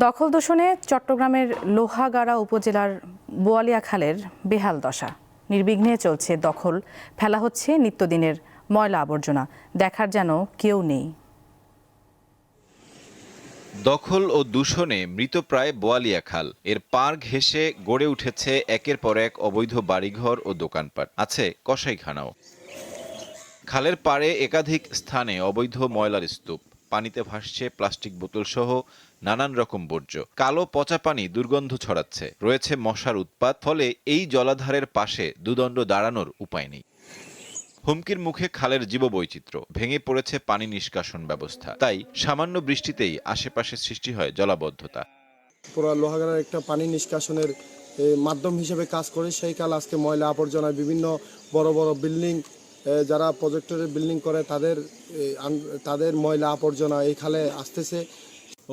দখল দূষণে চট্টগ্রামের লোহাগাড়া উপজেলার বোয়ালিয়া খালের বেহাল দশা। নির্বিঘ্নে চলছে দখল, ফেলা হচ্ছে নিত্যদিনের ময়লা আবর্জনা, দেখার যেন কেউ নেই। দখল ও দূষণে মৃতপ্রায় বোয়ালিয়া খাল। এর পাড় ঘেঁষে গড়ে উঠেছে একের পর এক অবৈধ বাড়িঘর ও দোকানপাট, আছে কসাইখানাও। খালের পাড়ে একাধিক স্থানে অবৈধ ময়লার স্তূপ, পানিতে ভাসছে প্লাস্টিক বোতল সহ নানান রকম বর্জ্য। কালো পচা পানি দুর্গন্ধ ছড়াচ্ছে, রয়েছে মশার উৎপাত। ফলে এই জলাধারের পাশে দুদণ্ড দাঁড়ানোর উপায় নেই। হুমকির মুখে খালের জীববৈচিত্র্য, ভেঙে পড়েছে পানি নিষ্কাশন ব্যবস্থা। তাই সামান্য বৃষ্টিতেই আশেপাশে সৃষ্টি হয় জলাবদ্ধতা। পুরো লোহাগাড়ার একটা পানি নিষ্কাশনের মাধ্যম হিসেবে কাজ করে সেই খাল আজকে ময়লা আবর্জনায় বিভিন্ন বড় বড় বিল্ডিং, যারা প্রজেক্টরের বিল্ডিং করে তাদের ময়লা আবর্জনা এই খালে আসতেছে।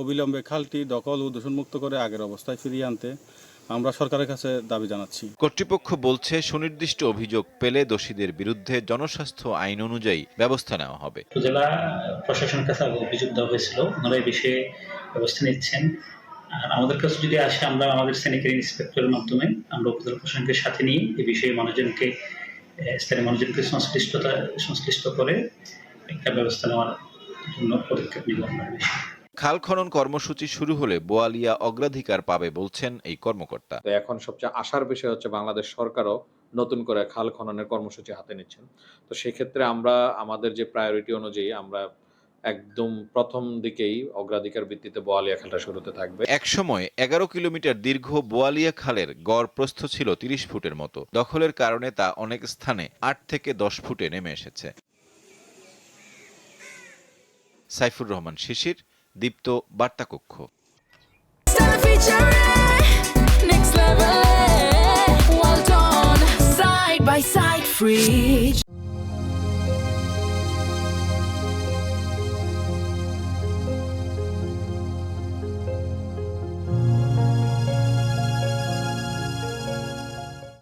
অবিলম্বে খালটি দখল ও দূষণমুক্ত করে আগের অবস্থায় ফিরিয়ে আনতে আমরা সরকারের কাছে দাবি জানাচ্ছি। কর্তৃপক্ষ বলছে, সুনির্দিষ্ট অভিযোগ পেলে দোষীদের বিরুদ্ধে জনস্বাস্থ্য আইন অনুযায়ী ব্যবস্থা নেওয়া হবে। উপজেলা প্রশাসনের কাছে অভিযোগ দেওয়া হয়েছিল, ওনারা এই বিষয়ে ব্যবস্থা নিচ্ছেন। আর আমাদের কাছে যদি আসে, আমরা আমাদের স্যানিটারি ইন্সপেক্টরের মাধ্যমে আমরা উপজেলা প্রশাসনকে সাথে নিয়ে এই বিষয়ে স্থানীয় মানুষজনকে সংশ্লিষ্ট করে একটা ব্যবস্থা নেওয়ার জন্য পদক্ষেপ নিব আমরা। খাল খনন কর্মসূচি শুরু হলে বোয়ালিয়া অগ্রাধিকার পাবে বলছেন এই কর্মকর্তা। তো এখন সবচেয়ে আশার বিষয় হচ্ছে বাংলাদেশ সরকারও নতুন করে খাল খননের কর্মসূচি হাতে নিচ্ছেন। তো সেক্ষেত্রে আমরা আমাদের যে প্রায়োরিটি অনুযায়ী আমরা একদম প্রথম দিকেই অগ্রাধিকার ভিত্তিতে বোয়ালিয়া খালটা শুরুতে থাকবে। একসময় 11 কিলোমিটার দীর্ঘ বোয়ালিয়া খালের গড় প্রস্থ ছিল 30 ফুটের মতো। দখলের কারণে তা অনেক স্থানে 8 থেকে 10 ফুটে নেমে এসেছে। সাইফুর রহমান শিশির, দীপ্ত বার্তা কক্ষ। Next level, well done, side by side, free.